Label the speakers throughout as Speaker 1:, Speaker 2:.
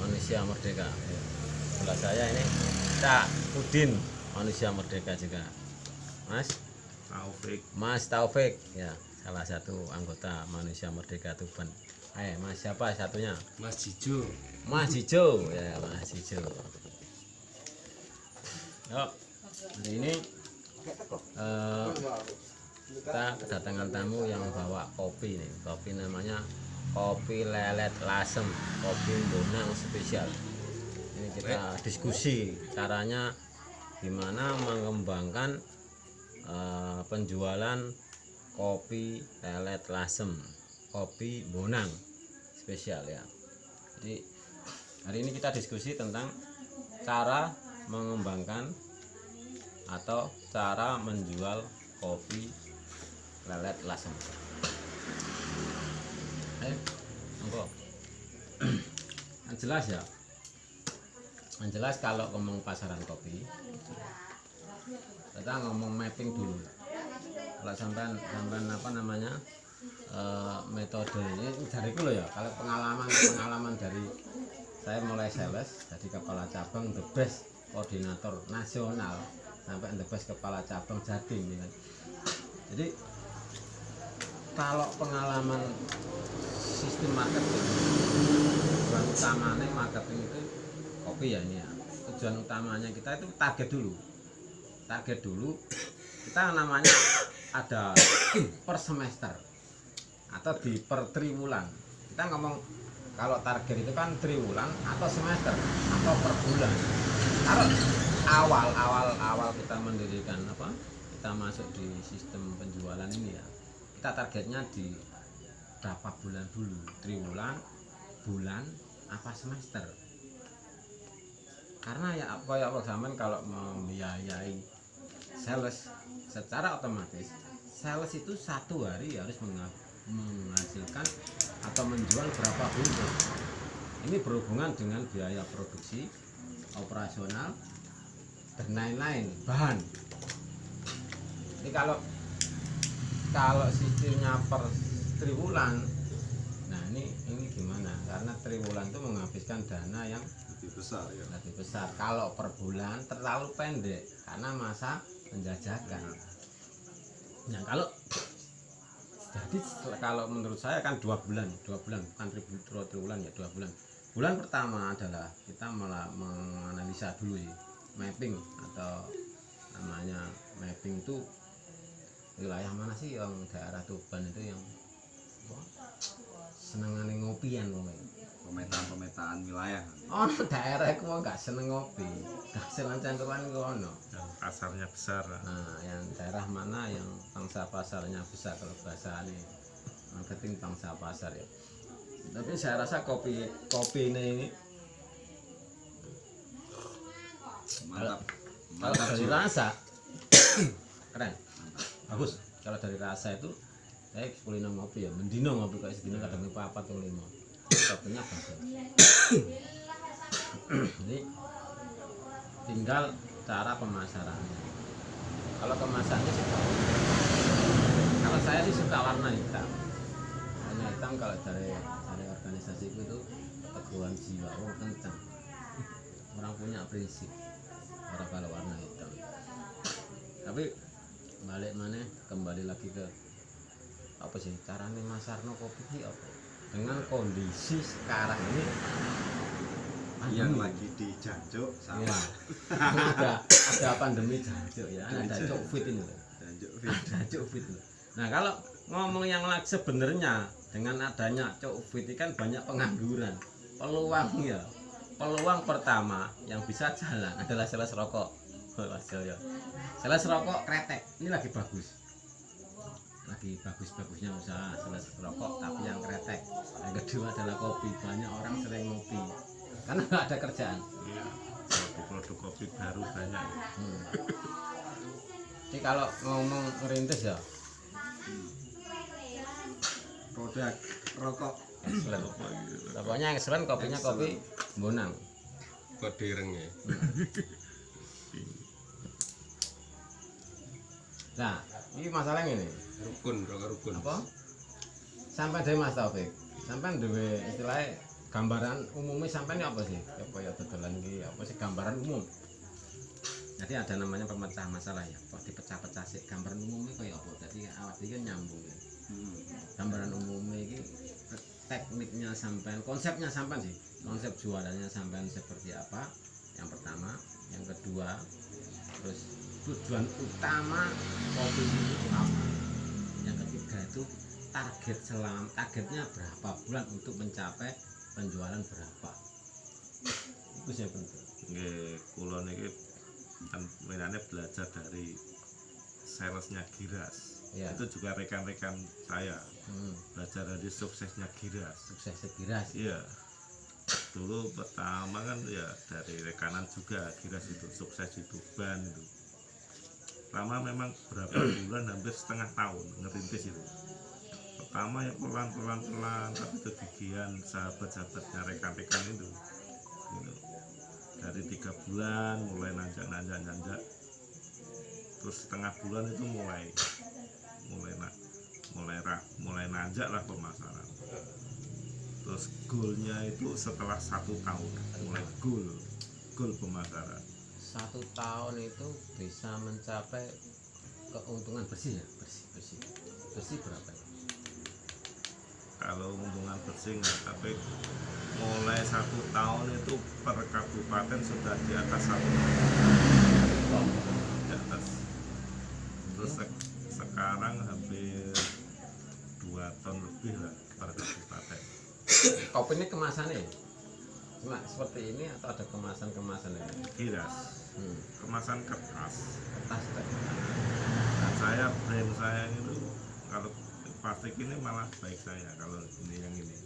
Speaker 1: manusia merdeka. Sebelah saya ini Cak Udin, manusia merdeka juga. Mas Taufik ya, salah satu anggota manusia merdeka Tuban. Mas siapa satunya?
Speaker 2: Mas Jijo.
Speaker 1: Mas Jijo ya, Mas Jijo. Yuk, hari ini kita kedatangan tamu yang bawa kopi nih. Kopi namanya kopi lelet lasem, kopi bonang spesial. Ini kita diskusi caranya gimana mengembangkan penjualan kopi lelet lasem, kopi bonang spesial ya. Jadi hari ini kita diskusi tentang cara mengembangkan atau cara menjual kopi lelet lasem. Monggo. Yang jelas ya. Yang jelas kalau ngomong pasaran kopi, kita ngomong mapping dulu. Kalau sampean apa namanya metode ini dariku loh ya. Kalau pengalaman dari saya mulai sales jadi kepala cabang the best koordinator nasional sampai the best kepala cabang Jatim ya kan. Jadi kalau pengalaman sistem marketing, tujuan utamanya marketing itu kopi ya ini ya. Tujuan utamanya kita itu target dulu kita namanya ada per semester atau di per triwulan. Kita ngomong kalau target itu kan triwulan atau semester atau per bulan. Kalau awal kita mendirikan kita masuk di sistem penjualan ini ya, kita targetnya di berapa bulan dulu, triwulan, bulan, apa semester. Karena ya kayak zaman kalau membiayai sales secara otomatis sales itu satu hari harus menghasilkan atau menjual berapa bungkus. Ini berhubungan dengan biaya produksi, operasional, dan lain-lain bahan. Jadi kalau sistemnya per triwulan, nah ini gimana? Karena triwulan itu menghabiskan dana yang lebih besar. Kalau per bulan terlalu pendek karena masa penjajakan. Nah kalau menurut saya kan 2 bulan bukan triwulan ya, 2 bulan. Bulan pertama adalah kita malah menganalisa dulu ya, mapping atau namanya mapping itu wilayah mana sih yang daerah Tuban itu yang senengane ngopian
Speaker 2: Pemetaan wilayah.
Speaker 1: Oh, daerah itu nggak seneng ngopi, nggak seneng cangkeman kono.
Speaker 2: Pasarnya besar.
Speaker 1: Nah, yang daerah mana yang pangsa pasarnya besar kalau bahasa ini marketing pangsa pasar ya. Tapi saya rasa kopi ini
Speaker 2: Mantap.
Speaker 1: Kalau dari rasa keren, bagus. Kalau dari rasa itu saya kulino ngopi ya, mendino ngopi kayak sedino kadang lupa 4 atau 5. Kopinya bagus. Jadi tinggal cara pemasarannya. Kalau kemasannya kalau saya sih suka warna hitam. Warna hitam kalau dari organisasi itu teguhan jiwa, kencang. Orang punya prinsip. Orang kalau warna hitam. Tapi kembali lagi ke apa sih caranya masarno kopi apa? Dengan kondisi sekarang ini
Speaker 2: yang lagi di Jancuk sama
Speaker 1: ya, ada pandemi Jancuk ya, ada COVID ini loh. Jancuk. Nah kalau ngomong yang lagi sebenarnya dengan adanya COVID ini kan banyak pengangguran. Peluang pertama yang bisa jalan adalah sales rokok. Sales rokok kretek ini lagi bagusnya usaha sales rokok tapi yang kretek. Yang kedua adalah kopi, banyak orang sering ngopi karena nggak ada kerjaan.
Speaker 2: Iya, produk kopi baru banyak.
Speaker 1: Jadi kalau ngomong ngerintis ya
Speaker 2: Produk rokok
Speaker 1: excellent. Pokoknya excellent, kopinya kopi bonang.
Speaker 2: Kode ireng ya.
Speaker 1: Nah, ini masalahnya ini.
Speaker 2: Rukun.
Speaker 1: Apa? Sampai dari Mas Taufik. Sampai duwe istilahnya gambaran umumnya sampai ini apa sih? Apa ya dodolan iki apa sih gambaran umum? Jadi ada namanya pemecah masalah ya. Kok dipecah-pecah sih gambaran umumnya kayak apa? Jadi awak iki kan nyambung. Ya. Gambaran umumnya ini tekniknya sampean, konsepnya sampean sih. Konsep jualannya sampean seperti apa? Yang pertama, yang kedua, terus tujuan utama kopi itu apa? Yang ketiga itu targetnya berapa bulan untuk mencapai penjualan berapa? Itu sih penting.
Speaker 3: Nggih, kula niki kan mainannya belajar dari salesnya Giras.
Speaker 1: Ya.
Speaker 3: Itu juga rekan-rekan saya belajar dari suksesnya Giras.
Speaker 1: Sukses Giras.
Speaker 3: Iya. Dulu pertama kan ya dari rekanan juga Giras itu sukses itu ban itu. Pertama memang berapa bulan hampir setengah tahun ngerintis itu. Pertama ya pelan tapi kegigihan sahabat-sahabatnya rekan-rekan itu. Gitu. Dari 3 bulan mulai nanjak terus setengah bulan itu mulai nanjak lah pemasaran. Terus goalnya itu setelah 1 tahun mulai goal pemasaran
Speaker 1: 1 tahun itu bisa mencapai keuntungan bersih ya, bersih berapa ya?
Speaker 3: kalau untungan bersih nggak, tapi mulai 1 tahun itu per kabupaten sudah di atas 1 ton di atas. Terus sekarang hampir 2 ton lebih lah per kabupaten.
Speaker 1: Kopi ini kemasannya cuma seperti ini atau ada kemasan ini?
Speaker 3: Giras kemasan kertas.
Speaker 1: Kertas
Speaker 3: Dan saya brand saya itu kalau plastik ini malah baik saya, kalau ini yang ini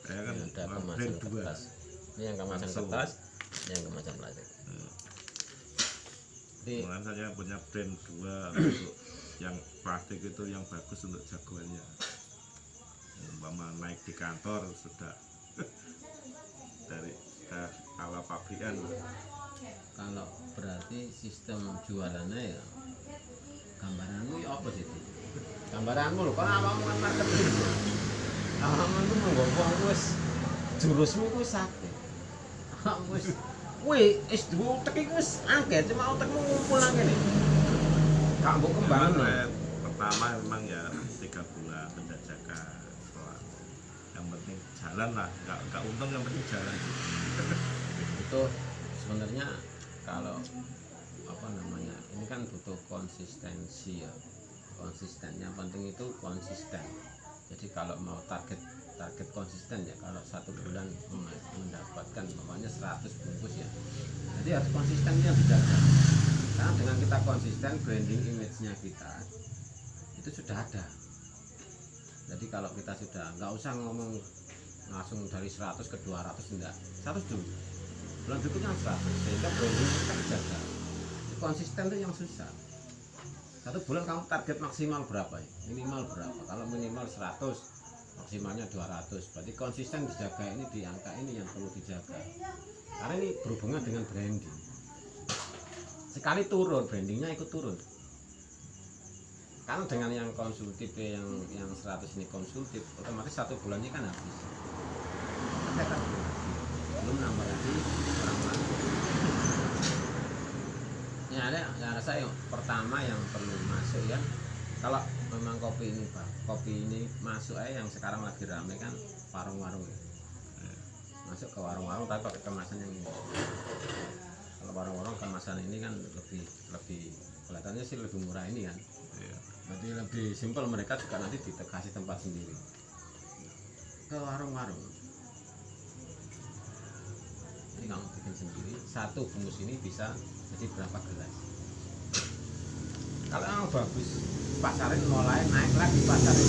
Speaker 3: saya kan
Speaker 1: ada kemasan
Speaker 3: brand 2.
Speaker 1: kertas. Ini yang kemasan
Speaker 3: Langsung.
Speaker 1: kertas, ini yang kemasan plastik. Jadi
Speaker 3: Kemudian saya punya brand 2 untuk yang plastik itu yang bagus untuk jagoannya. Umpama naik di kantor sudah dari ala pabrikan.
Speaker 1: kalau berarti sistem jualannya ya gambaranmu ya apa sih? Gambaranmu loh, kalau awakmu kan marketing. Awakmu itu menggombong wis jurusmu ku sakit. Awakmu wis wis utek iki wis angket cuma utekmu ngumpul nang kene. Gak mbok kembang.
Speaker 3: Pertama memang ya 3 bulan penjajakan. Yang penting jalan lah, nggak untung yang penting jalan.
Speaker 1: Itu sebenarnya kalau apa namanya ini kan butuh konsistensi ya, konsistennya penting itu konsisten. Jadi kalau mau target konsisten ya, kalau 1 bulan mendapatkan namanya 100 bungkus ya, jadi harus konsistennya dijaga. Karena dengan kita konsisten, branding image-nya kita itu sudah ada. Jadi kalau kita sudah nggak usah ngomong langsung dari 100 ke 200 enggak, 100 dulu, bulan berikutnya 100, sehingga branding kita dijaga. Konsisten itu yang susah. 1 bulan kamu target maksimal berapa ya? Minimal berapa? Kalau minimal 100, maksimalnya 200. Berarti konsisten dijaga, ini di angka ini yang perlu dijaga. Karena ini berhubungan dengan branding. Sekali turun, brandingnya ikut turun. Karena dengan yang konsultif yang 100 ini konsultif, otomatis 1 bulannya kan habis. Belum nambah lagi orang lain. Ya ada yang rasa yang pertama yang perlu masuk ya, kalau memang kopi ini Pak, kopi ini masuk yang sekarang lagi rame kan warung-warung ya. Masuk ke warung-warung tapi pakai kemasan yang ini. Kalau warung-warung kemasan ini kan lebih kelihatannya sih lebih murah ini kan. Jadi lebih simpel, mereka juga nanti dikasih tempat sendiri. Ke warung-warung. Ini kamu bikin sendiri, 1 bungkus ini bisa jadi berapa gelas. Kalau yang bagus, pasarin mulai naik lagi pasarin.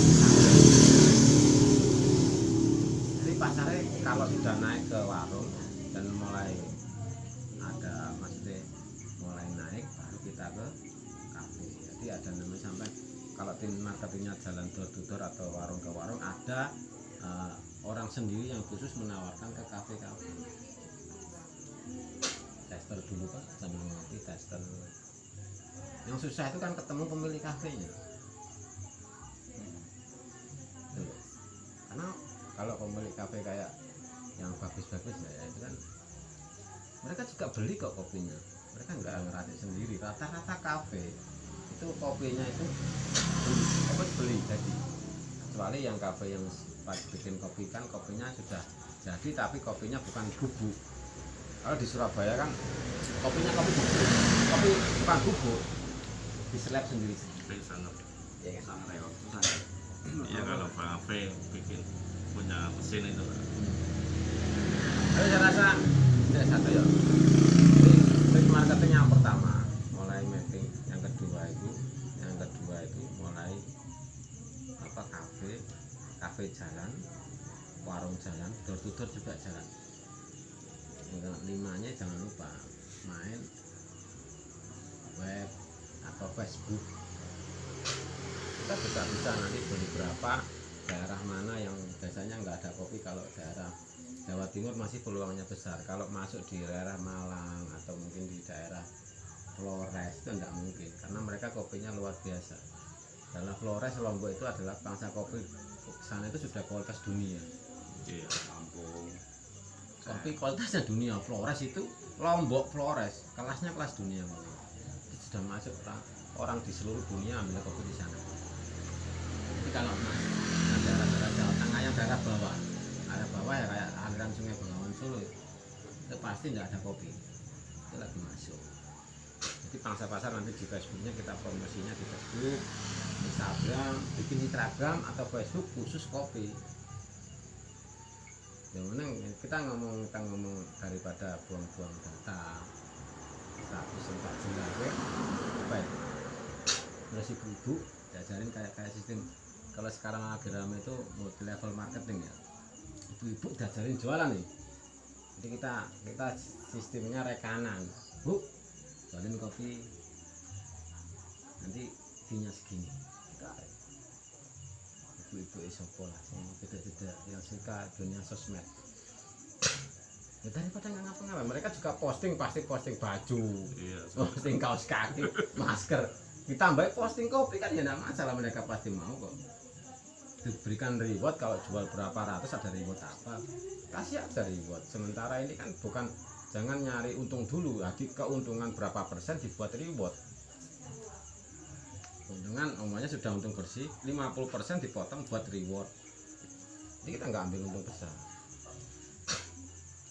Speaker 1: Jadi pasarin kalau sudah naik ke warung dan mulai ada maksudnya mulai naik, baru kita ke kafe. Jadi ada namanya sampai kalau tim marketingnya jalan door to door atau warung ke warung, ada orang sendiri yang khusus menawarkan ke kafe-kafe. Tester dulu Pak, sambil ngopi tester. Yang susah itu kan ketemu pemilik kafenya. Karena kalau pemilik kafe kayak yang bagus-bagus ya itu kan mereka juga beli kok kopinya, mereka nggak ngeracik sendiri. Rata-rata kafe itu kopinya itu beli jadi, kecuali yang kafe yang pas bikin kopi kan kopinya sudah jadi tapi kopinya bukan bubuk. Kalau di Surabaya kan kopinya kopi bubuk, kopi bukan bubuk, diseleb sendiri.
Speaker 3: Bisa ngerti.
Speaker 1: Ya kan?
Speaker 2: Sang reot, sang.
Speaker 3: Iya kalau kafe bikin punya mesin itu Pak.
Speaker 1: Tapi saya rasa tidak satu ya. Jadi marketing yang pertama mulai mapping, yang kedua itu mulai apa kafe jalan, warung jalan, door to door juga jalan. Yang limanya jangan lupa main web atau Facebook. Kita juga bisa nanti beli berapa daerah mana yang biasanya nggak ada kopi. Kalau daerah Jawa Timur masih peluangnya besar. Kalau masuk di daerah Malang atau mungkin di daerah Flores itu tidak mungkin karena mereka kopinya luar biasa. Dalam Flores Lombok itu adalah bangsa kopi sana itu sudah kualitas dunia.
Speaker 3: Iya.
Speaker 2: Lampung.
Speaker 1: Kopi kualitasnya dunia. Flores itu Lombok Flores kelasnya kelas dunia. Itu sudah masuk orang di seluruh dunia ambil kopi di sana. Jadi kalau daerah-daerah Jawa Tengah yang daerah bawah ya kayak aliran Sungai Bengawan Solo itu pasti tidak ada kopi, itu lagi masuk. Jadi pangsa pasar nanti di Facebooknya kita promosinya di Facebook, Instagram, bikin Instagram atau Facebook khusus kopi. Yang mana kita ngomong daripada buang-buang data 104 juta baik udah si ibu diajarin kayak sistem. Kalau sekarang lagi rame itu multi level marketing ya, ibu-ibu diajarin jualan nih. Jadi kita sistemnya rekanan, Bu jualin kopi nanti fee-nya segini. Ibu-ibu isopo lah, beda-beda yang suka dunia sosmed. Ya daripada nggak ngapa-ngapain, mereka juga pasti posting baju,
Speaker 3: Iya.
Speaker 1: posting kaos kaki, masker. Ditambah posting kopi kan ya tidak masalah, mereka pasti mau kok. Diberikan reward kalau jual berapa ratus ada reward apa, kasih aja reward. Sementara ini kan bukan, jangan nyari untung dulu, lagi keuntungan berapa persen dibuat reward. Keuntungan umumnya sudah untung bersih 50% dipotong buat reward. Jadi kita nggak ambil untung besar.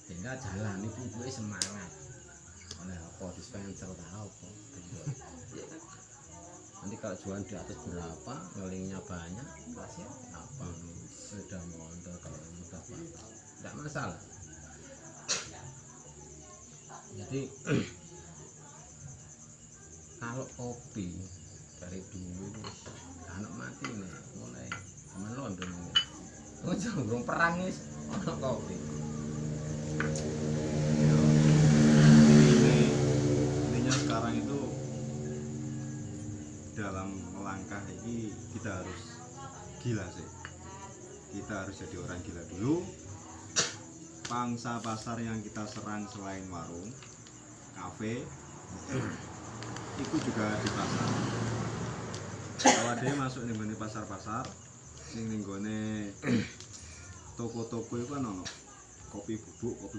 Speaker 1: Sehingga jalan ibu-ibu semangat. Oleh apa dispenser tahu kok. Ya kan? Nanti kalau jualan di atas berapa, ngelingnya banyak, kasih apa? Sudah motor kalau mudah apa? Tidak masalah. Jadi kalau kopi dari dulu anak mati nih mulai zaman London ini. Oh jangan perang is ono kopi.
Speaker 2: Intinya sekarang itu dalam melangkah ini kita harus gila sih. Kita harus jadi orang gila dulu. Pangsa pasar yang kita serang selain warung, kafe, itu juga di pasar. Kalau dia masuk nih pasar-pasar, ning nggone toko-toko itu kan ono kopi bubuk.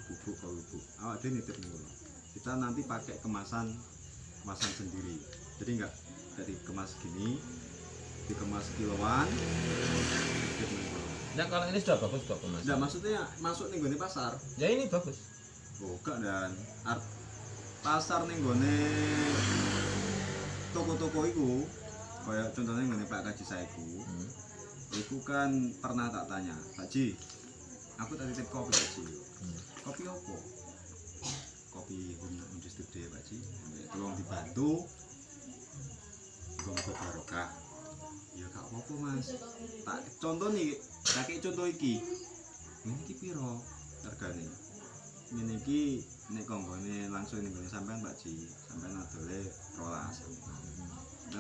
Speaker 2: Awak dia nitip ngono. Kita nanti pakai kemasan sendiri. Jadi enggak dikemas gini, dikemas kiloan.
Speaker 1: Nah kalau ini sudah bagus kok mas.
Speaker 2: Enggak, maksudnya masuk nih gone pasar.
Speaker 1: Ya ini bagus.
Speaker 2: Bukan dan pasar nih gone toko-toko itu, kayak contohnya gone Pak Kaji Saiku. Iku kan pernah tak tanya, Pak Ji, aku tadi titip kopi Pak Ji. Kopi apa? Kopi industri gede Pak Ji. Tolong dibantu. Gonggo barokah. Ya gak apa-apa Mas. Tak contoh nih, kakek contoh iki. Ini iki piro hargane? Ini iki nek konggone langsung ning sampean Pak Ji. Sampean adole 12.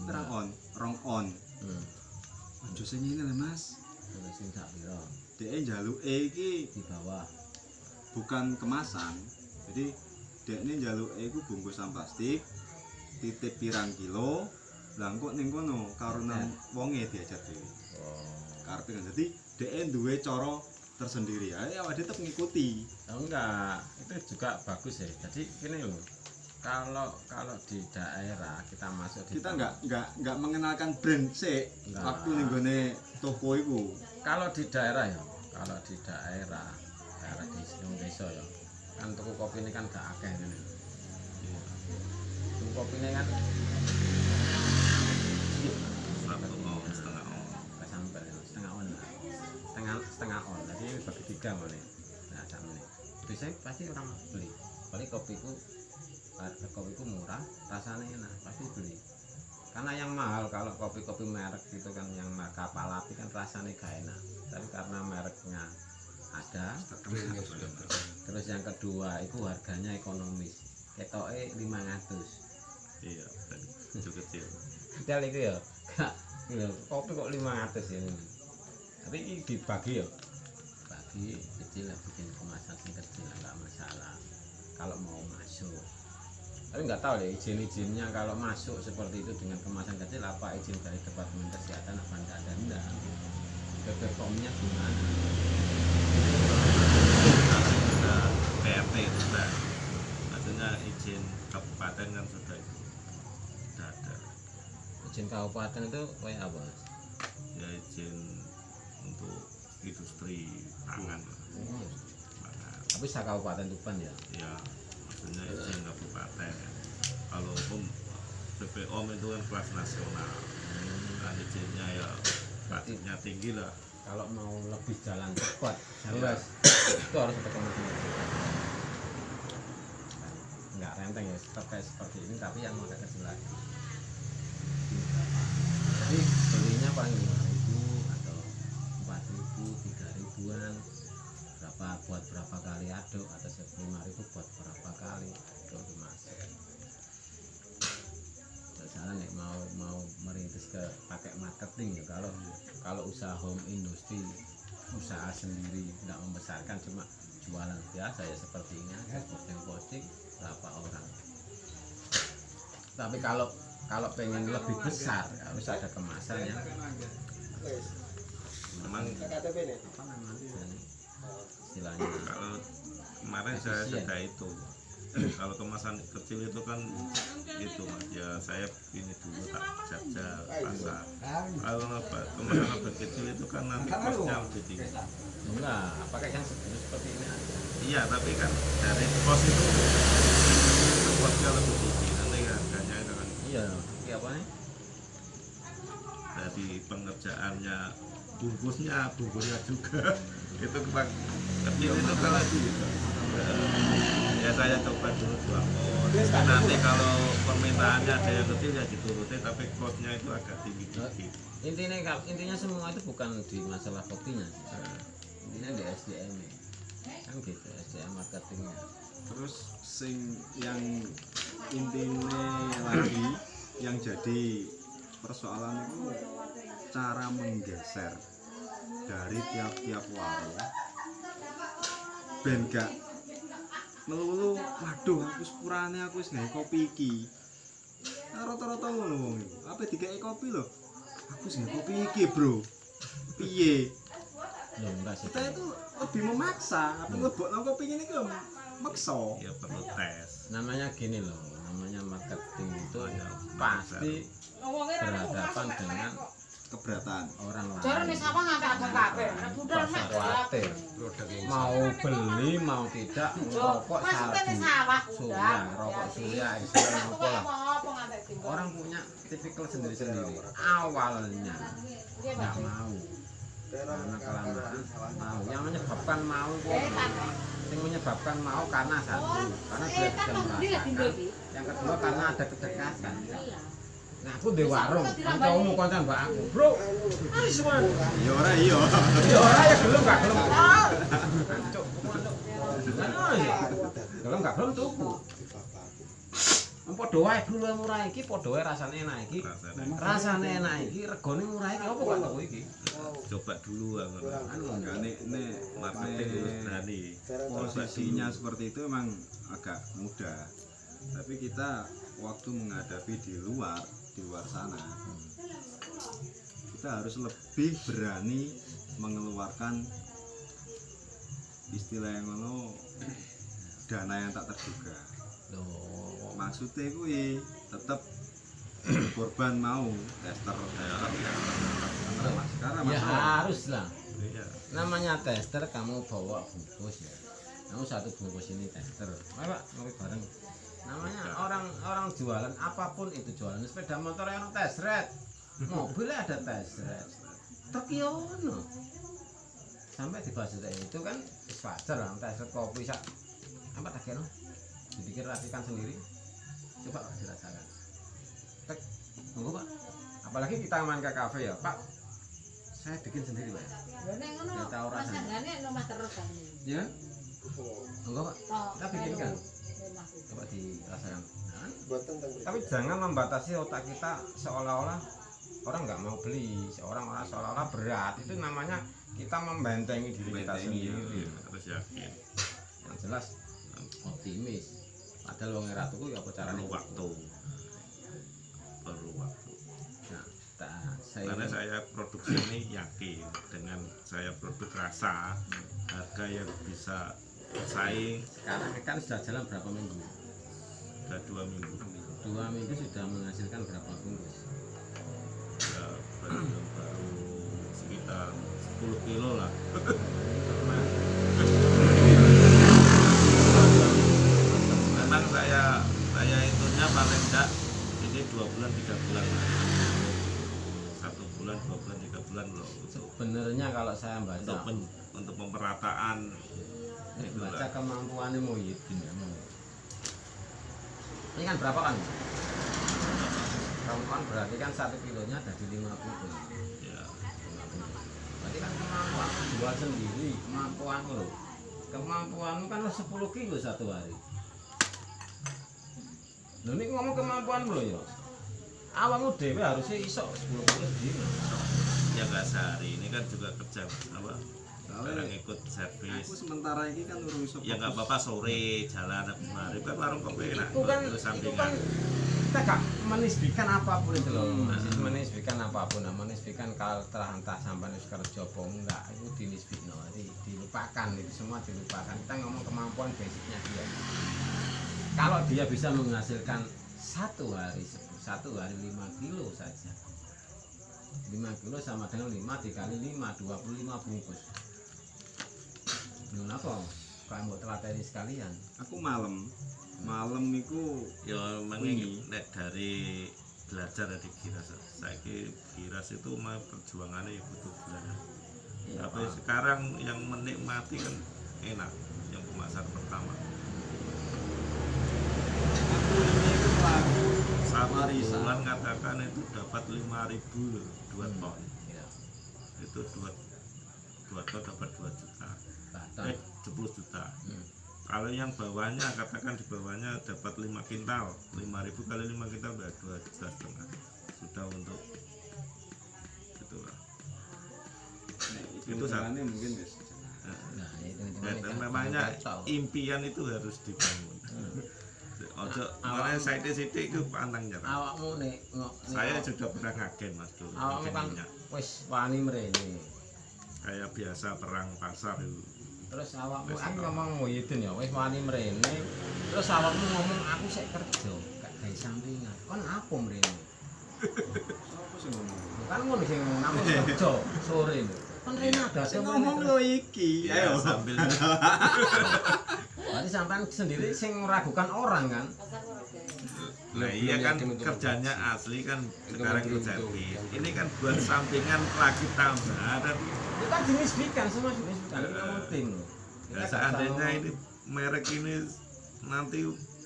Speaker 2: Nah, rong on. Aja sing ngene lho Mas.
Speaker 1: Kalau sing sak piro?
Speaker 2: Dhek njaluke iki
Speaker 1: Di bawah.
Speaker 2: bukan kemasan. Jadi dhekne njaluke iku bungkusan plastik, titip pirang kilo, lah kok ning kono karo nang wonge diajar dhewe.
Speaker 1: Oh.
Speaker 2: Karepe kan dadi DE duwe cara tersendiri. Ya awake tetep ngikuti.
Speaker 1: Oh, enggak, itu juga bagus ya. Jadi gini loh, kalau di daerah kita masuk di
Speaker 2: Kita nggak mengenalkan brand sih
Speaker 1: Enggak.
Speaker 2: waktu ning gone toko iku.
Speaker 1: kalau di daerah ya, kalau di daerah di Siung Desa ya, kan tuku kopi ini kan gak akeh ini. Tuku kopi ini kan
Speaker 3: Satu on, setengah on.
Speaker 1: gak sampai ya, setengah on lah. Setengah on, jadi bagi 3 malah. Nah, sama ini. Biasanya pasti orang beli. Paling kopiku harga kopiku murah, rasanya enak, pasti beli. Karena yang mahal kalau kopi-kopi merek itu kan yang kapal api kan rasanya gak enak. Tapi karena mereknya ada, terus yang kedua itu harganya ekonomis. Ketoknya 500.
Speaker 3: Iya, tadi itu kecil.
Speaker 1: Kecil itu ya, kopi kok 500 ya. Tapi ini dibagi ya, bagi kecil lah, bikin kemasan yang kecil nggak masalah. Kalau mau masuk. Tapi nggak tahu ya izin-izinnya kalau masuk seperti itu dengan kemasan kecil apa izin dari Departemen Kesehatan apa enggak. BPOM-nya gimana?
Speaker 3: Ada PRT itu sudah, maksudnya izin kabupaten kan sudah ada.
Speaker 1: Izin kabupaten itu kayak apa?
Speaker 3: Ya izin untuk industri pangan lah. Pangan.
Speaker 1: Tapi sa kabupaten Tuban ya.
Speaker 3: Ya maksudnya izin kabupaten. Kalau BPOM itu kan kelas nasional. Nah, izinnya ya pajaknya tinggi lah.
Speaker 1: Kalau mau lebih jalan cepat, jelas itu harus ada komitmen. Enggak renteng ya, kayak seperti ini, tapi yang agak kecil lagi. Jadi belinya paling 5.000 atau 4.000, 3.000-an. Buat berapa kali aduk atau 5.000 buat berapa kali aduk dimasak. Misalnya nih mau merintis ke pakai marketing ya, kalau usaha home industri, usaha sendiri nggak membesarkan, cuma jualan biasa ya seperti ini aja, posting berapa orang. Tapi kalau pengen lebih besar harus ada kemasannya.
Speaker 3: Memang
Speaker 1: Apa namanya istilahnya?
Speaker 3: kalau kemarin saya sudah itu, kalau kemasan kecil itu kan itu Mas, ya saya ini dulu tak jajal pasar. Kalau kemasan lebih kecil itu kan nanti kosnya lebih tinggi.
Speaker 1: Enggak, pakai yang seperti ini aja.
Speaker 3: Iya, tapi kan dari kos itu kosnya lebih tinggi, nanti harganya itu kan
Speaker 1: Iya, ini apa nih?
Speaker 3: dari pengerjaannya, bungkusnya juga itu kecil itu kalau ya saya coba dulu 2 pot. Nanti kalau permintaannya ada yang kecil ya dituruti, tapi kosnya itu agak tinggi dikit.
Speaker 1: Intinya semua itu bukan di masalah kopinya sih. Intinya di SDM -nya. Kan gitu, SDM marketingnya.
Speaker 2: Terus sing yang intinya lagi yang jadi persoalan itu cara menggeser dari tiap-tiap warung ben gak melulu waduh aku sepurane aku wis gawe kopi iki. Rata-rata ngono wong iku. Apa digawe kopi lho? Aku wis gawe kopi iki, Bro. Piye?
Speaker 1: Ya enggak sih.
Speaker 2: Kita itu lebih memaksa, apa ngebokno kopi ngene iki lho maksa.
Speaker 3: Ya perlu tes.
Speaker 1: Namanya gini loh, namanya marketing itu pasti berhadapan dengan
Speaker 2: Keberatan.
Speaker 1: orang
Speaker 4: Jarane
Speaker 1: lain.
Speaker 4: sawah nganti ada kabeh. Nek budal mek
Speaker 1: Khawatir. Mau beli mau tidak rokok
Speaker 4: Masukane
Speaker 1: sabu.
Speaker 4: sawah
Speaker 1: Surya, rokok surya, istilah apa lah.
Speaker 4: Apa nganti tinggal.
Speaker 1: Orang punya tipikal sendiri-sendiri. Awalnya nggak mau, karena kelamaan mau. Yang menyebabkan mau, yang menyebabkan mau karena satu, karena dia bisa merasakan. Yang kedua karena ada kedekatan. Nah aku di warung, kancamu kancan mbak aku, bro. Ayo semua.
Speaker 2: Ya ora iya.
Speaker 1: Ya ora ya gelem gak gelem. Cuk, gelem gak gelem tuku. Padha wae dulu murah iki, padha wae rasane enak iki. Rasane enak iki, regane murah iki apa kok tuku iki?
Speaker 3: Coba dulu
Speaker 2: Nek
Speaker 3: marketing harus berani.
Speaker 2: posisinya seperti itu emang agak mudah. Tapi kita waktu menghadapi di luar sana kita harus lebih berani mengeluarkan istilah yang ngono dana yang tak terduga.
Speaker 1: Loh,
Speaker 2: Maksudnya kuwi tetep korban mau tester sekarang
Speaker 1: ya
Speaker 2: masalah.
Speaker 1: harus lah.
Speaker 3: Iya.
Speaker 1: Namanya tester, kamu bawa bungkus ya. Kamu satu bungkus ini tester. Ayo Pak, ngopi bareng. Namanya orang jualan apapun itu, jualan sepeda motor yang tesret, mobil ada tesret, tekiono. Sampai di bahasa itu kan wajar lah, tesret kopi sak apa tekiono. Dipikir racikan sendiri. Coba Pak dirasakan. Tek, monggo Pak. Apalagi kita main ke kafe ya, Pak. Saya bikin sendiri Pak.
Speaker 4: Lho nek ngono.
Speaker 1: Ya, tahu rasanya.
Speaker 4: Masangane nomah terus kan.
Speaker 1: Ya? Monggo Pak. Kita bikin kan.
Speaker 4: Nomah.
Speaker 1: Coba dirasakan. Nah,
Speaker 5: Buatan
Speaker 1: tapi jangan membatasi otak kita seolah-olah orang nggak mau beli, orang seolah-olah berat. Itu namanya kita membentengi diri kita
Speaker 2: Membentengi,
Speaker 1: sendiri.
Speaker 3: Harus yakin.
Speaker 1: Yang jelas optimis. Padahal wong era tuku ya apa carane
Speaker 3: Perlu waktu. Perlu waktu.
Speaker 1: Nah,
Speaker 3: Karena saya produksi ini yakin dengan saya produk rasa harga yang bisa bersaing
Speaker 1: sekarang kan sudah jalan berapa minggu?
Speaker 3: sudah 2 minggu.
Speaker 1: 2 minggu sudah menghasilkan berapa bungkus?
Speaker 3: Ya, baru sekitar 10 kilo lah. Memang saya itunya paling enggak ini 2 bulan 3 bulan lah. 1 bulan 2 bulan 3 bulan loh untuk
Speaker 1: Sebenarnya kalau saya baca
Speaker 3: untuk pemerataan
Speaker 1: baca kemampuannya Muhyiddin ya mau. Ini kan berapa kan? Kemampuan berarti kan 1 kilonya dari 50
Speaker 3: ya.
Speaker 1: berarti kan kemampuan jual sendiri, kemampuanmu loh. Kemampuanmu kan 10 kilo satu hari. Loh ini ngomong kemampuanmu loh ya. Awakmu dhewe harusnya iso 10 kilo sendiri.
Speaker 3: Ya nggak sehari ini kan juga kerja apa? Sekarang ikut
Speaker 2: Aku
Speaker 3: servis.
Speaker 2: sementara ini kan urung iso
Speaker 3: Ya nggak apa-apa sore jalan habis maghrib kan warung kopi enak.
Speaker 1: Itu kan
Speaker 3: Terus
Speaker 1: itu kan
Speaker 3: sampingan.
Speaker 1: kita gak menisbikan apapun itu loh. Masih menisbikan apapun, nah, menisbikan kalau telah entah sampai kerja apa enggak, itu dinisbikno, dilupakan, itu semua dilupakan. Kita ngomong kemampuan basicnya dia. Kalau dia bisa menghasilkan satu hari 5 kilo saja. 5 kilo sama dengan 5 dikali 5, 25 bungkus. Nun apa? Kamu telateni sekalian.
Speaker 2: aku malam iku
Speaker 3: Ya memang
Speaker 2: Wingi.
Speaker 3: nek dari belajar dari Giras. Saiki Giras itu mah perjuangannya ya butuh bulanan.
Speaker 1: Iya,
Speaker 3: Tapi
Speaker 1: Pak.
Speaker 3: sekarang yang menikmati kan enak yang pemasaran pertama.
Speaker 2: aku ini itu lagu
Speaker 3: Satu
Speaker 2: Warisan.
Speaker 3: bulan katakan itu dapat 5.000 loh, 2 ton.
Speaker 1: Ya,
Speaker 3: Itu 2 ton dapat 2 juta.
Speaker 1: Batam.
Speaker 3: 10 juta.
Speaker 1: Hmm.
Speaker 3: Kalau yang bawahnya katakan di bawahnya dapat 5 kintal, 5.000 kali 5 kintal udah 2,5 juta. Sudah untuk itulah. Itu
Speaker 2: hitungannya mungkin wis.
Speaker 1: Nah, itu
Speaker 3: Dan memangnya impian itu harus dibangun. Ojo, makanya saya sidik itu pantang nyerah.
Speaker 1: Awakmu nih,
Speaker 3: Saya sudah pernah ngagen mas dulu.
Speaker 1: awakmu
Speaker 3: ngagen
Speaker 1: kan
Speaker 3: minyak.
Speaker 1: wis wani mrene.
Speaker 3: Kayak biasa perang pasar itu.
Speaker 1: Terus awakmu
Speaker 3: Wis
Speaker 1: aku
Speaker 3: tau.
Speaker 1: ngomong Muhyiddin ya, wis wani mrene. Terus awakmu ngomong aku sik kerja, gak gawe sampingan. Kon apa mrene?
Speaker 2: Sopo sing ngomong?
Speaker 1: Kan ngono sing ngomong aku kerja sore lho. Kon rene ada
Speaker 2: Sing ngomong lo iki.
Speaker 3: Ya,
Speaker 2: Ayo.
Speaker 3: sambil
Speaker 1: Berarti sampean sendiri sing meragukan orang kan?
Speaker 4: Pasar ora.
Speaker 3: Nah iya kan kerjanya asli kan sekarang ikut servis. Ini kan buat sampingan lagi tambahan.
Speaker 1: Itu kan dinisbikan, semua dinisbikan. Ini ngomong tim loh.
Speaker 3: Ya seandainya ini merek ini nanti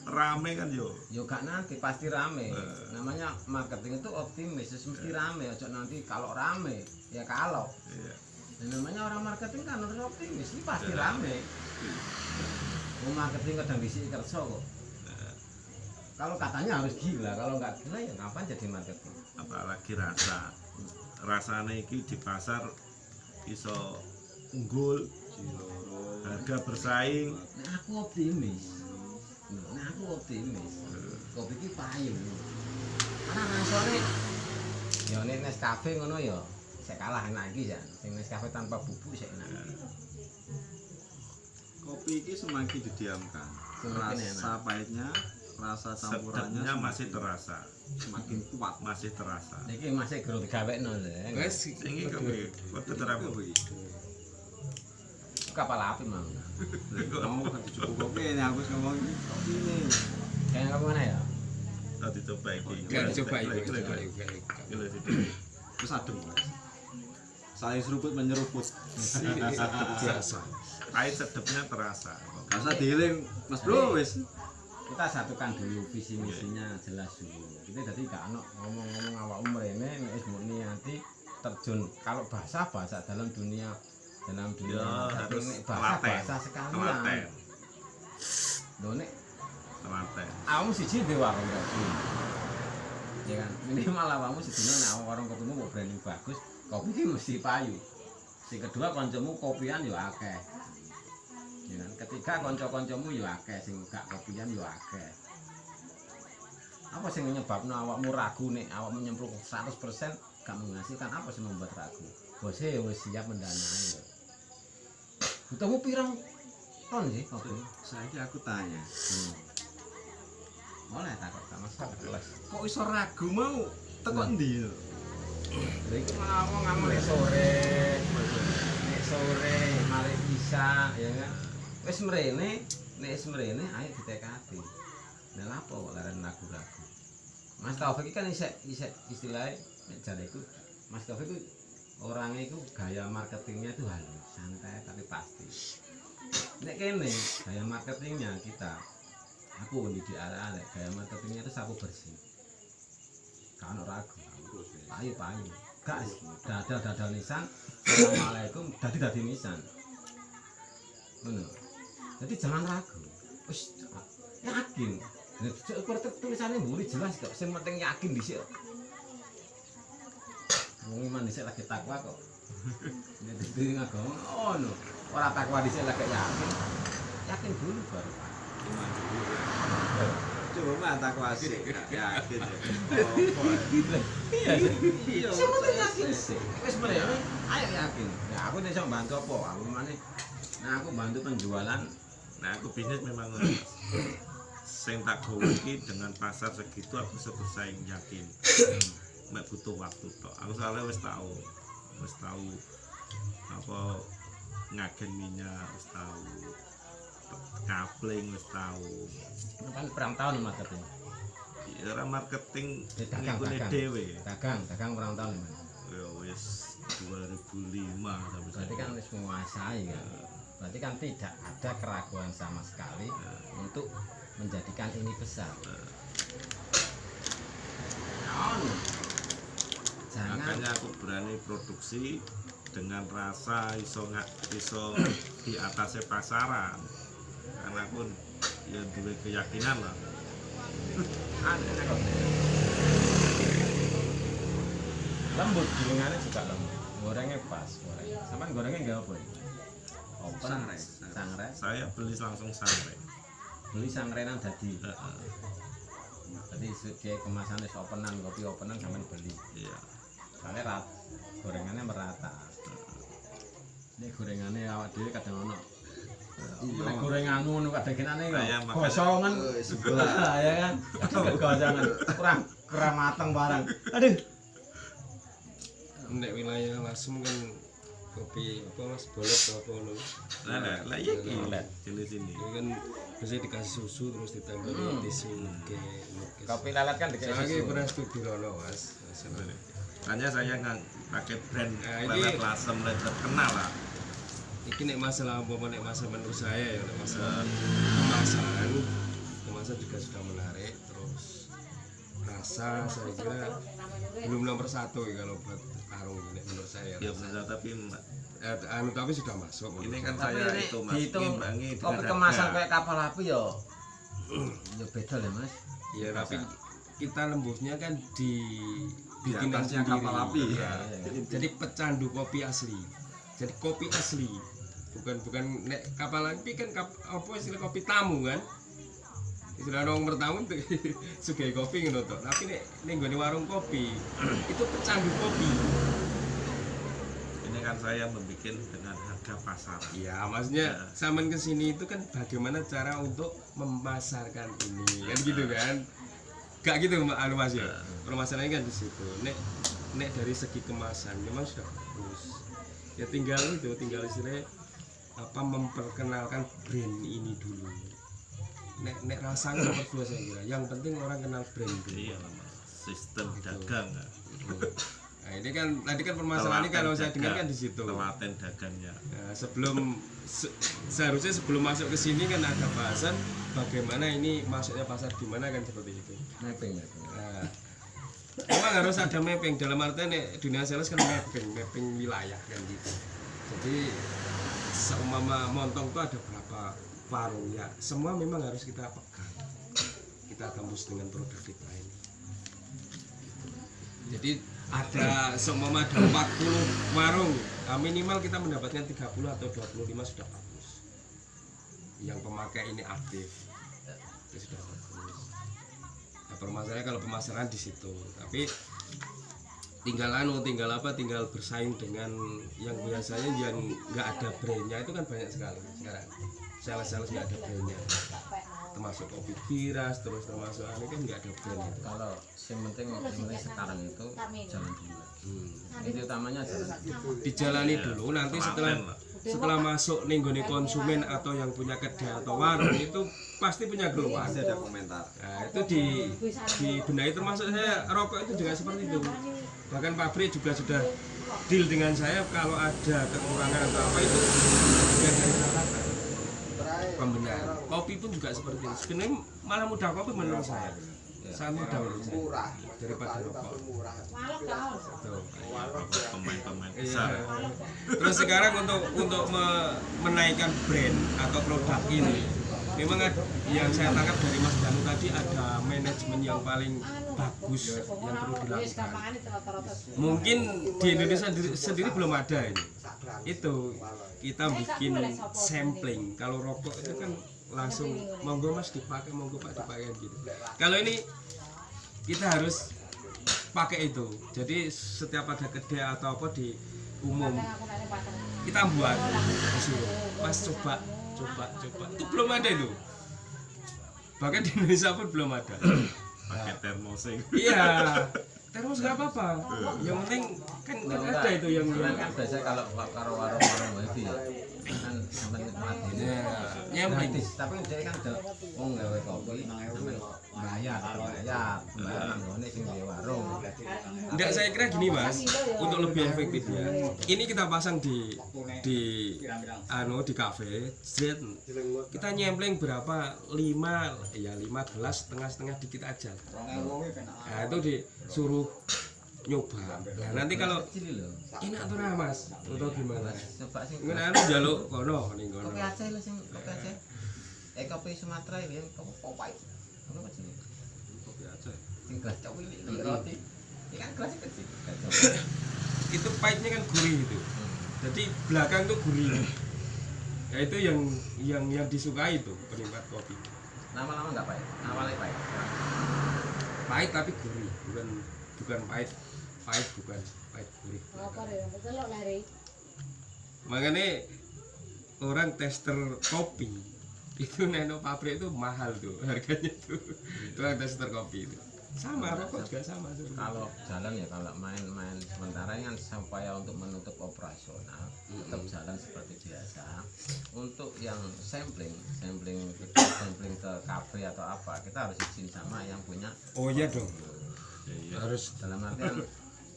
Speaker 3: rame kan yo.
Speaker 1: Yo gak nanti pasti rame. Namanya marketing itu optimis, terus mesti rame. Ojo nanti kalau rame, ya kalau.
Speaker 3: Iya.
Speaker 1: Dan namanya orang marketing kan harus optimis, ini pasti rame. Mau marketing kadang disi kerja kok. Kalau katanya harus gila, kalau nggak gila ya ngapain jadi marketing?
Speaker 3: Apalagi rasanya iki di pasar iso unggul, harga bersaing.
Speaker 1: Nah aku optimis. Nah aku optimis. Kopi ki payu. Karena soalnya ya ini Nescafe ngono ya. saya kalah enak iki ya. Sing Nescafe tanpa bubuk sik enak.
Speaker 2: Kopi ini semakin didiamkan,
Speaker 1: Semakin
Speaker 2: rasa
Speaker 1: enak.
Speaker 2: pahitnya, rasa campurannya
Speaker 3: sedapnya masih terasa,
Speaker 2: semakin kuat.
Speaker 3: masih terasa.
Speaker 1: Iki masih gero digawekno lho.
Speaker 5: Wes
Speaker 3: Ini kopi, kopi terapa?
Speaker 1: Kapal api mau.
Speaker 2: Mau kan dicukup kopi ini aku wis ngomong iki kopi ini.
Speaker 1: Kayak kamu mana ya?
Speaker 3: Tadi coba iki.
Speaker 5: kan coba
Speaker 3: Gila,
Speaker 5: itu.
Speaker 3: gila,
Speaker 5: Coba
Speaker 3: gila.
Speaker 5: itu.
Speaker 3: Gila sih.
Speaker 2: Wis adem. Saya seruput menyeruput.
Speaker 5: Biasa.
Speaker 3: Pahit sedapnya terasa.
Speaker 2: Gak usah dieling, Mas Bro wis.
Speaker 1: Kita satukan dulu visi misinya jelas dulu. Kita jadi gak ono ngomong-ngomong awak umrene nek wis murni nanti terjun kalau bahasa dalam dunia
Speaker 3: Ya,
Speaker 1: tapi
Speaker 3: harus
Speaker 1: nek bahasa
Speaker 3: telaten.
Speaker 1: sekalian.
Speaker 3: Telaten.
Speaker 1: Lho nek
Speaker 3: Telaten.
Speaker 1: awakmu siji dhewe warung kopi. Ya kan, minimal awakmu sedina nek warung kopimu mau branding bagus, kopi iki mesti payu. Sing kedua kancamu kopian ya akeh. Ya kan, ketiga kanca-kancamu ya akeh sing gak kopian ya akeh. Apa sing menyebabno awakmu ragu nek awakmu nyemplung 100% gak menghasilkan, apa sih membuat ragu? Bose ya wis siap mendanai. Butuhmu pirang ton sih kopi?
Speaker 2: Saiki aku tanya,
Speaker 1: Boleh takut sama kelas.
Speaker 2: kok iso ragu mau teko ndi?
Speaker 1: Lha iki ngomong nek sore mari bisa ya kan. Wis mrene, nek wis mrene ayo ditekati. Lah lapo kok laren ragu-ragu. Mas Taufik iki kan isek istilahnya nek jareku Mas Taufik itu orangnya itu gaya marketingnya itu halus, santai tapi pasti. Nek kene gaya marketingnya kita aku di arek gaya marketingnya itu sapu bersih. Kan ragu. Payu. Gak dadal nisan. Assalamualaikum dadi nisan. Ngono. Jadi jangan ragu. Wis yakin. Nek tulisannya mburi jelas kok. Sing penting yakin dhisik. Wong iman dhisik lagi takwa kok. Nek dadi ngagong ono. Ora takwa dhisik lagi yakin. Yakin dulu baru.
Speaker 2: Coba mah takwa sih, yakin ya.
Speaker 1: Iya, sebenarnya yakin sih. Wis mrene, ayo yakin. Ya aku nek iso bantu apa? Aku meneh. Nah, aku bantu penjualan.
Speaker 3: Nah, aku bisnis memang ngono. Sing tak gowo iki dengan pasar segitu aku bisa bersaing yakin. Mek butuh waktu tok. Aku soalnya wis tahu apa ngagen minyak wis tahu. Kapling wis tahu.
Speaker 1: Kan perang tahun marketing.
Speaker 3: Era marketing
Speaker 1: Dagang,
Speaker 3: ngikune
Speaker 1: dagang.
Speaker 3: dhewe.
Speaker 1: Dagang perang tahun Mas.
Speaker 3: Ya wis 2005 sampai
Speaker 1: Berarti kan wis menguasai kan. Berarti kan tidak ada keraguan sama sekali untuk menjadikan ini besar. Jangan
Speaker 3: makanya aku berani produksi dengan rasa iso di atasnya pasaran karena aku ya duwe keyakinan lah.
Speaker 1: lembut, gilingannya juga lembut. Gorengnya pas, Sampai gorengnya enggak apa ya? Open,
Speaker 2: Sangrai.
Speaker 1: sangrai.
Speaker 3: Saya beli langsung sangrai.
Speaker 1: Beli sangrai nang dadi. Jadi dia kemasannya openan, kopi openan sampean beli.
Speaker 3: Iya.
Speaker 1: Soalnya gorengannya merata. Ini gorengannya awak dhewe kadang ono. Nek gorenganmu ngono kadang kenane
Speaker 3: Saya
Speaker 1: kok
Speaker 3: makan-
Speaker 1: gosongan sebelah ya kan. Gosongan kurang mateng barang. Aduh.
Speaker 5: Nek wilayah Lasem kan kopi apa Mas bolot apa ngono.
Speaker 3: Lah iya iki jenis ini.
Speaker 5: Itu kan biasanya dikasih susu terus ditambah tisu ke lukis.
Speaker 1: Kopi lalat kan dikasih
Speaker 5: Saya
Speaker 1: susu.
Speaker 5: pernah studi rono Mas.
Speaker 3: Makanya saya nggak pakai brand
Speaker 5: Nah, ini-
Speaker 3: lelet lasem lelet terkenal lah.
Speaker 5: Iki nek masalah apa nek masalah menurut saya ya nek masalah kemasan juga sudah menarik terus rasa saya kira belum nomor satu ya kalau buat tarung ini menurut saya.
Speaker 3: Ya benar tapi
Speaker 5: Tapi sudah masuk.
Speaker 3: ini kan
Speaker 1: Tapi
Speaker 3: saya
Speaker 1: nek
Speaker 3: itu mas
Speaker 1: dihitung
Speaker 3: ngimbangi
Speaker 1: kopi
Speaker 3: dengan
Speaker 1: kemasan
Speaker 3: harga.
Speaker 1: kayak kapal api ya beda lah Mas.
Speaker 5: Ya tapi kita lembutnya kan di
Speaker 2: Di atasnya kapal api.
Speaker 5: Ya. Jadi pecandu kopi asli. Jadi kopi asli. Bukan nek kapal api kan apa istilah kopi tamu kan? Istilah orang bertamu tuh sugai kopi ngono to. Tapi nek nggone warung kopi itu pecandu kopi.
Speaker 3: kan saya membuat dengan harga pasaran.
Speaker 5: Ya, maksudnya sampean kesini itu kan bagaimana cara untuk memasarkan ini, kan gitu kan? Gak gitu Mas ya. Permasalahannya kan di situ. Nek dari segi kemasan memang sudah bagus. Ya tinggal istilahnya apa memperkenalkan brand ini dulu. Nek rasanya nomor 2 saya kira. Yang penting orang kenal brand dulu.
Speaker 3: Iya, sistem dagang.
Speaker 5: Nah, ini kan tadi kan permasalahannya kalau saya dengar kan di situ.
Speaker 3: Telaten dagangnya.
Speaker 5: Nah, seharusnya sebelum masuk ke sini kan ada bahasan bagaimana ini masuknya pasar di mana kan seperti itu.
Speaker 1: mapping.
Speaker 5: Nah, memang harus ada mapping dalam artian dunia sales kan mapping wilayah kan gitu. Jadi seumpama Montong itu ada berapa warung ya, semua memang harus kita pegang. Kita tembus dengan produk kita ini. Jadi ada seumpama ada 40 warung, minimal kita mendapatkan 30 atau 25 sudah bagus. Yang pemakai ini aktif, itu sudah bagus. Nah, permasalahannya kalau pemasaran di situ, tapi tinggal bersaing dengan yang biasanya yang nggak ada brandnya itu kan banyak sekali sekarang. Sales nggak ada brandnya, termasuk kopi Biras, terus termasuk ini kan nggak ada brand itu.
Speaker 1: Kalau yang penting sekarang itu jalan dulu. Itu utamanya jalan.
Speaker 5: Dijalani dulu, nanti setelah masuk nih nggone konsumen atau yang punya kedai atau warung itu pasti punya keluhan.
Speaker 2: Pasti ada komentar.
Speaker 5: Nah, itu dibenahi, termasuk saya rokok itu juga seperti itu. Bahkan pabrik juga sudah deal dengan saya kalau ada kekurangan atau apa itu sudah dari catatan pembenahan. Kopi pun juga seperti itu. Sebenarnya malah mudah kopi menurut saya. Sangat mudah menurut saya daripada rokok. Tuh.
Speaker 3: Pemain-pemain
Speaker 5: Iya.
Speaker 3: besar.
Speaker 5: Terus sekarang untuk menaikkan brand atau produk ini, memang yang saya tangkap dari Mas Danu tadi ada manajemen yang paling bagus yang perlu dilakukan. Mungkin di Indonesia sendiri belum ada ini. Itu kita bikin sampling. Kalau rokok itu kan langsung monggo Mas dipakai, monggo Pak dipakai gitu. Kalau ini kita harus pakai itu. Jadi setiap ada kedai atau apa di umum kita buat Mas coba itu belum ada itu, bahkan di Indonesia pun belum ada.
Speaker 3: Pakai termosing.
Speaker 5: Iya, terus nggak apa-apa, yang penting kan ada itu yang
Speaker 1: Kan biasa kalau warung-warung wifi ya kan sampai nikmati.
Speaker 5: yang penting
Speaker 1: Gratis, tapi dia kan udah mau nggawe kopi sampai bayar nanggone sing di warung.
Speaker 5: enggak, saya kira gini Mas, untuk lebih efektifnya ini kita pasang di kafe street, kita nyempleng berapa 5 gelas setengah dikit aja. Nah itu disuruh nyoba. Nah nanti kalau
Speaker 1: Kecil lho.
Speaker 5: enak tuh nah Mas, atau gimana?
Speaker 1: Coba sing
Speaker 5: Ngenane njaluk kono ning kono.
Speaker 1: kopi Aceh lho sing kopi Aceh. Kopi Sumatera ya kopi Popeye. Apa kecil?
Speaker 3: Kopi Aceh.
Speaker 1: Sing gelas cowil iki roti. Ini kan gelasnya kecil.
Speaker 5: Itu pahitnya kan gurih itu. Jadi belakang tuh gurih. Ya itu yang disukai itu penikmat kopi.
Speaker 1: Lama-lama enggak pahit. Awalnya pahit.
Speaker 5: Pahit tapi gurih, bukan pahit gurih. Makanya orang tester kopi itu neno pabrik itu mahal tuh harganya tuh. Orang tester kopi itu sama, rokok juga sama tuh.
Speaker 1: Kalau jalan ya kalau main-main sementara ini kan supaya untuk menutup operasional tetap jalan seperti biasa. Untuk yang sampling ke kafe atau apa kita harus izin sama yang punya.
Speaker 5: Oh iya dong,
Speaker 3: Iya.
Speaker 5: harus
Speaker 1: Dalam artian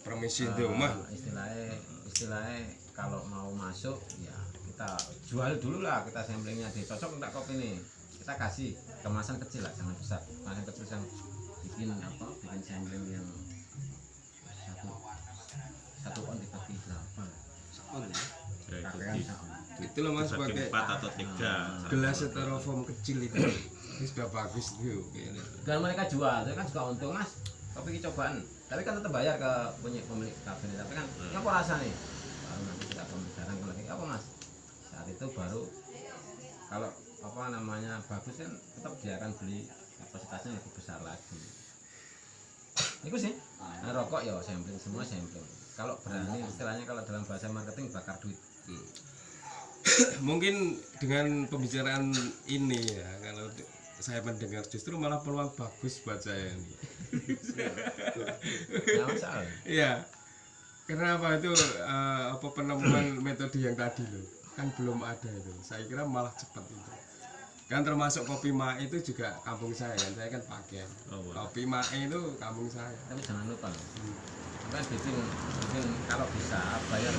Speaker 5: permisi di rumah.
Speaker 1: istilahnya kalau mau masuk ya kita jual dulu lah, kita samplingnya cocok enggak kopi nih, kita kasih kemasan kecil lah, jangan besar, kemasan kecil yang bikin sampling yang satu on dibagi berapa
Speaker 3: Ya, itu
Speaker 1: Kakean
Speaker 3: di
Speaker 1: satu.
Speaker 5: Itu loh Mas,
Speaker 3: bagi
Speaker 5: pakai
Speaker 3: 4 atau 3.
Speaker 5: gelas styrofoam kecil itu. Ini sudah bagus tuh kayaknya.
Speaker 1: Dan mereka jual, itu kan juga untung Mas, kopi ini cobaan, tapi kan tetap bayar ke pemilik kafe ini, tapi kan ini apa rasa nih, baru nanti kita pembicaraan lagi apa Mas, saat itu baru kalau apa namanya bagus kan tetap dia akan beli kapasitasnya lebih besar lagi. Itu sih, nah, rokok ya sampling, semua sampling. kalau berani istilahnya kalau dalam bahasa marketing bakar duit.
Speaker 5: Mungkin dengan pembicaraan ini ya, kalau saya mendengar justru malah peluang bagus buat saya ini.
Speaker 1: Nggak masalah.
Speaker 5: Iya. Kenapa itu apa penemuan metode yang tadi loh? Kan belum ada itu. Saya kira malah cepat itu. Kan termasuk kopi mae itu juga kampung saya kan. Saya kan pakai.
Speaker 3: Oh, boleh.
Speaker 5: Kopi mae itu kampung saya.
Speaker 1: Tapi jangan lupa loh. Kan bikin kalau bisa bayar,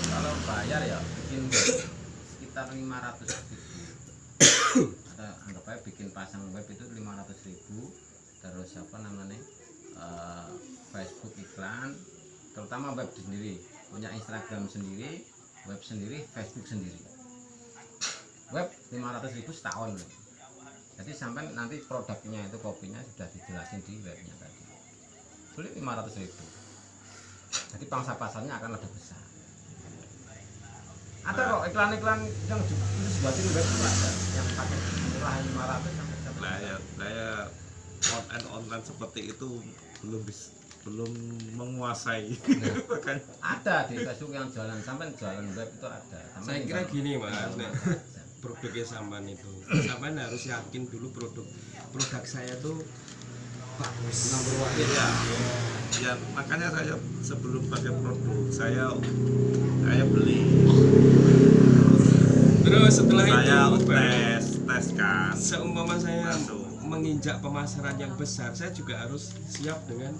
Speaker 1: kalau bayar ya bikin sekitar 500.000. Atau anggap aja bikin pasang web itu 500.000. Terus apa namanya Facebook iklan, terutama web sendiri, punya Instagram sendiri, web sendiri, Facebook sendiri. Web 500.000 setahun loh. Jadi sampai nanti produknya itu kopinya sudah dijelasin di webnya tadi. Sulit 500.000. Jadi pangsa pasarnya akan lebih besar. Ada kok iklan-iklan yang khusus buatin web itu ada yang pakai murah 500 sampai 1
Speaker 3: saya online seperti itu belum menguasai. Makanya
Speaker 1: ada di Facebook yang jualan sampai jualan web itu ada.
Speaker 5: Saya kira gini Mas, nek produknya sampean itu. Sampean harus yakin dulu produk saya tuh bagus.
Speaker 3: ya, ya makanya saya sebelum pakai produk saya beli.
Speaker 5: Terus setelah
Speaker 3: Saya
Speaker 5: itu
Speaker 3: tes kan.
Speaker 5: seumpama saya
Speaker 3: Masuk.
Speaker 5: menginjak pemasaran yang besar, saya juga harus siap dengan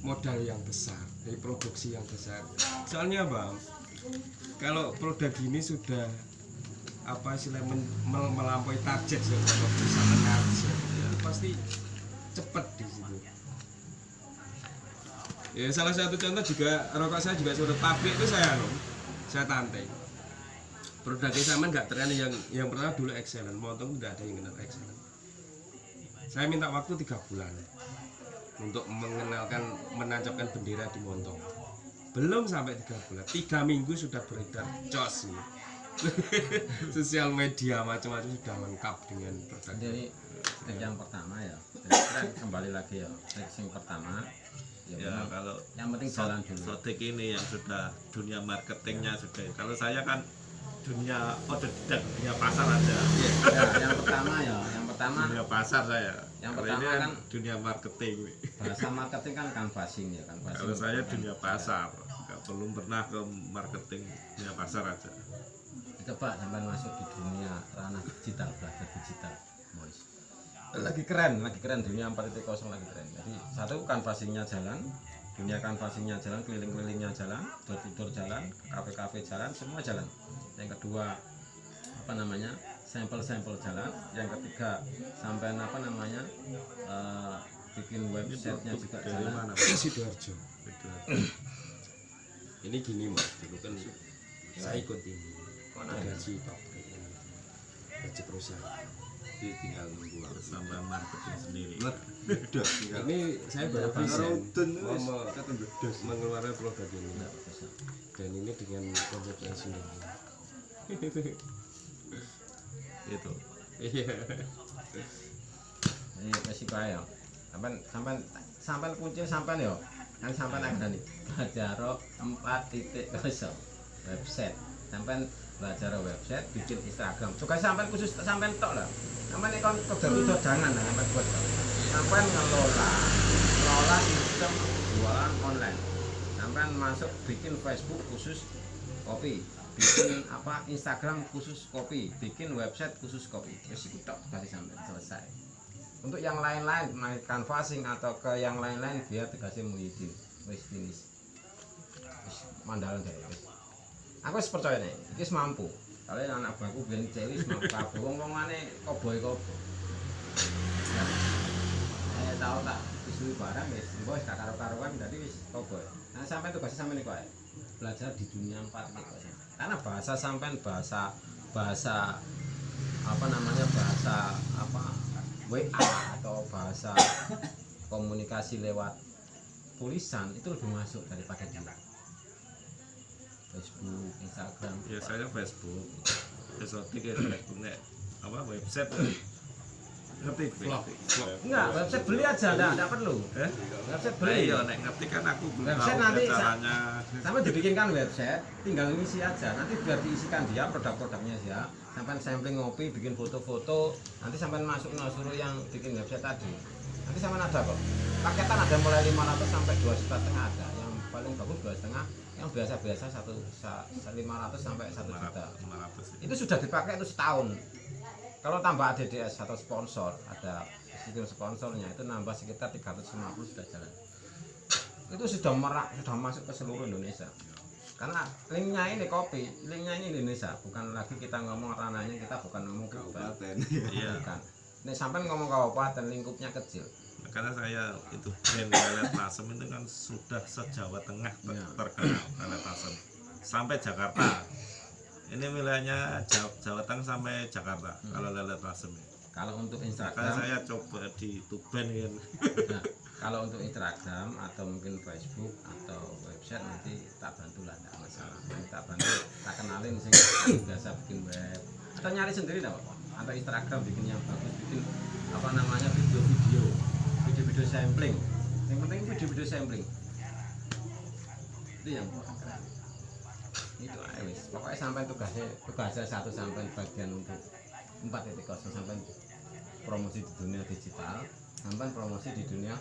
Speaker 5: modal yang besar, dari produksi yang besar. Soalnya Bang, kalau produk ini sudah apa istilahnya melampaui target kalau bisa menarget, itu pasti cepat di situ. Ya salah satu contoh juga rokok saya juga sudah pabrik itu saya tanteng. Produknya sama nggak tren yang pertama dulu excellent, montong tidak ada yang kenal excellent. Saya minta waktu 3 bulan untuk menancapkan bendera di montong. Belum sampai 3 bulan, 3 minggu sudah beredar jos ini. Sosial media macam-macam sudah lengkap dengan produk.
Speaker 1: Jadi trik yang pertama ya, trik kembali lagi ya, trik yang pertama ya,
Speaker 3: Ya
Speaker 1: memang
Speaker 3: kalau
Speaker 1: yang penting jalan dulu.
Speaker 3: Sotik ini yang sudah dunia marketingnya sudah. Kalau saya kan dunia otodidak, dunia pasar aja.
Speaker 1: Ya, yang pertama
Speaker 3: Dunia pasar saya.
Speaker 1: Yang
Speaker 3: Kalau
Speaker 1: pertama
Speaker 3: ini
Speaker 1: kan
Speaker 3: dunia marketing.
Speaker 1: bahasa marketing kan canvassing ya, canvassing.
Speaker 3: Kalau saya dunia pasar, belum pernah ke marketing, dunia pasar aja.
Speaker 1: Coba sampai masuk di dunia ranah digital, belajar digital, boys. Lagi keren dunia 4.0 lagi keren. Jadi satu canvassingnya jalan, dunia canvassingnya jalan, keliling-kelilingnya jalan, door-to-door jalan, kafe-kafe jalan, semua jalan. Yang kedua apa namanya, sampel-sampel jalan. Yang ketiga sampai apa namanya bikin websitenya juga
Speaker 3: Dari
Speaker 1: jalan.
Speaker 3: mana?
Speaker 5: Sidoarjo. Ini gini Mas, dulu kan saya ikut ini. Gaji pabrik ini, gaji perusahaan.
Speaker 2: Jadi tinggal nunggu
Speaker 3: Sampai marketing sendiri.
Speaker 2: bedas tinggal.
Speaker 5: Ini saya baru
Speaker 1: Berapa
Speaker 5: bisa
Speaker 2: Raudan
Speaker 5: mau
Speaker 2: wis kata bedas.
Speaker 5: mengeluarkan produk ini
Speaker 1: Nggak bisa.
Speaker 5: dan ini dengan konsep yang sendiri.
Speaker 3: Itu.
Speaker 5: Iya.
Speaker 1: Ini resiko ya. Sampai kunci sampai yo. Kan sampai ada nih. Belajar 4.0 website. Sampai belajar website, bikin Instagram. Juga sampai khusus sampai tok lah. Sampai nek kon kejar jangan lah sampai buat. Sampai ngelola sistem jualan online. Sampai masuk bikin Facebook khusus kopi. Bikin apa Instagram khusus kopi, bikin website khusus kopi. Wis iku tok dari sampai selesai. Untuk yang lain-lain, naik canvassing atau ke yang lain-lain biar dikasih Muhyiddin. Wis finish. Wis mandalan deh. Aku wis percaya nih, iki wis mampu. Kalian anak bangku ben cewek wis mampu kabeh. Wong-wongane koboi-koboi. Tahu tak isu barang wis wis gak karo-karuan dadi wis koboi. Nah, sampai tugasnya sampai niku ae. Belajar di dunia 4.0. Karena bahasa sampean bahasa apa namanya, bahasa apa WA atau bahasa komunikasi lewat tulisan itu lebih masuk daripada dia. Facebook, Instagram.
Speaker 3: Ya saya Facebook. Sotik ya Facebook nek apa website ya.
Speaker 2: ngetik
Speaker 5: vlog.
Speaker 1: Enggak, website beli aja, enggak perlu. Website beli.
Speaker 3: Iya, nek ngerti kan aku belum
Speaker 1: Website
Speaker 3: tahu
Speaker 1: nanti
Speaker 3: caranya.
Speaker 1: Sama dibikinkan website, tinggal ngisi aja. Nanti biar diisikan dia produk-produknya dia. Sampai sampling ngopi, bikin foto-foto. Nanti sampai masuk suruh yang bikin website tadi. Nanti sampai ada kok. Paketan ada mulai 500 sampai 2,5 ada. Yang paling bagus 2,5. Yang biasa-biasa 500 sampai 1 juta.
Speaker 3: 500.
Speaker 1: Itu sudah dipakai itu setahun. Kalau tambah ADDS atau sponsor, ada sistem sponsornya itu nambah sekitar 350 sudah jalan. Itu sudah sudah masuk ke seluruh Indonesia. Karena linknya ini kopi, linknya ini Indonesia, bukan lagi kita ngomong ranahnya, kita bukan ngomong kabupaten.
Speaker 3: Iya.
Speaker 1: Bukan. Ini sampai ngomong kabupaten lingkupnya kecil.
Speaker 3: Karena saya itu brand Lelet Lasem itu kan sudah se-Jawa Tengah
Speaker 1: Iya.
Speaker 3: terkenal Lelet Lasem sampai Jakarta. Ini wilayahnya Jawa Tengah sampai Jakarta kalau Lelet Lasem.
Speaker 1: Kalau untuk
Speaker 3: Karena
Speaker 1: Instagram,
Speaker 3: saya coba di Tuban kan.
Speaker 1: nah, kalau untuk Instagram atau mungkin Facebook atau website nanti tak bantu lah, tidak masalah. Nanti tak bantu, tak kenalin sih biasa bikin web atau nyari sendiri dah, atau Instagram bikin yang bagus, bikin apa namanya video sampling. Yang penting video sampling itu yang keren. Itu aja wis. Pokoknya sampai tugasnya 1 sampai bagian untuk 4.0 sampai promosi di dunia digital, sampai promosi di dunia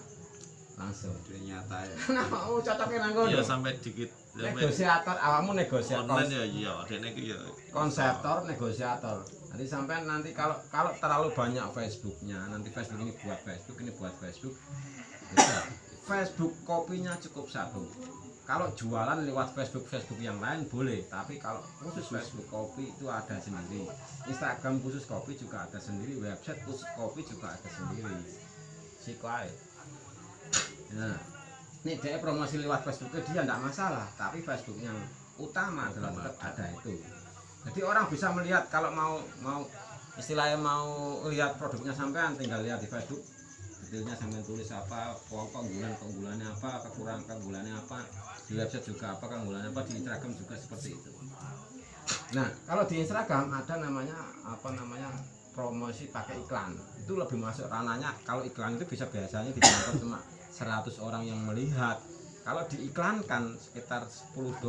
Speaker 1: langsung.
Speaker 2: dunia nyata ya.
Speaker 1: Nah, mau cocoknya nanggo.
Speaker 3: Iya sampai dikit sampai
Speaker 1: Negosiator, awakmu negosiator.
Speaker 3: online ya iya, dene iki ya
Speaker 1: Konseptor, negosiator. Nanti sampai nanti kalau terlalu banyak Facebooknya, nanti Facebook ini buat Facebook, ini buat Facebook. Bisa. Facebook kopinya cukup 1. Kalau jualan lewat Facebook yang lain boleh, tapi kalau khusus Facebook kopi itu ada sendiri. Instagram khusus kopi juga ada sendiri, website khusus kopi juga ada sendiri. Sikoai. Nah, nih dia promosi lewat Facebook dia tidak masalah, tapi Facebook yang utama adalah tetap ada itu. Jadi orang bisa melihat kalau mau istilahnya mau lihat produknya sampean tinggal lihat di Facebook. Detailnya sampean tulis apa, keunggulannya apa, keunggulannya apa, di website juga apa, keunggulannya apa, di Instagram juga seperti itu. Nah, kalau di Instagram ada namanya promosi pakai iklan. Itu lebih masuk ranahnya. Kalau iklan itu bisa biasanya ditonton cuma 100 orang yang melihat. Kalau diiklankan sekitar $10.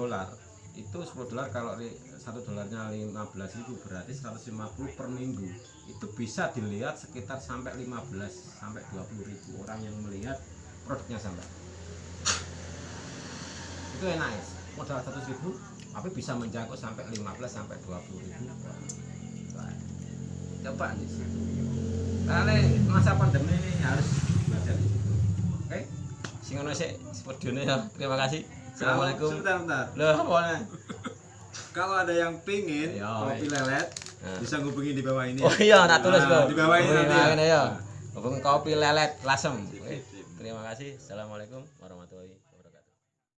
Speaker 1: Itu $10 kalau $1-nya 15.000 berarti 150 per minggu. Itu bisa dilihat sekitar sampai 15 sampai 20.000 orang yang melihat produknya sampai. Itu enak ya. Modal 100.000 tapi bisa menjangkau sampai 15 sampai 20.000 orang. Coba di situ. Karena masa pandemi ini harus belajar di situ. Oke? Sing ono sik videonya ya. Terima kasih. Assalamualaikum.
Speaker 2: Sebentar.
Speaker 1: Loh, apa?
Speaker 2: Kalau ada yang pingin
Speaker 1: Iya,
Speaker 2: kopi lelet
Speaker 1: Nah.
Speaker 2: bisa hubungi di bawah ini.
Speaker 1: Oh iya, tak tulis kok.
Speaker 2: Di bawah ini nanti ya.
Speaker 1: ya. Hubung kopi lelet lasem. Oke. Terima kasih. Assalamualaikum warahmatullahi wabarakatuh.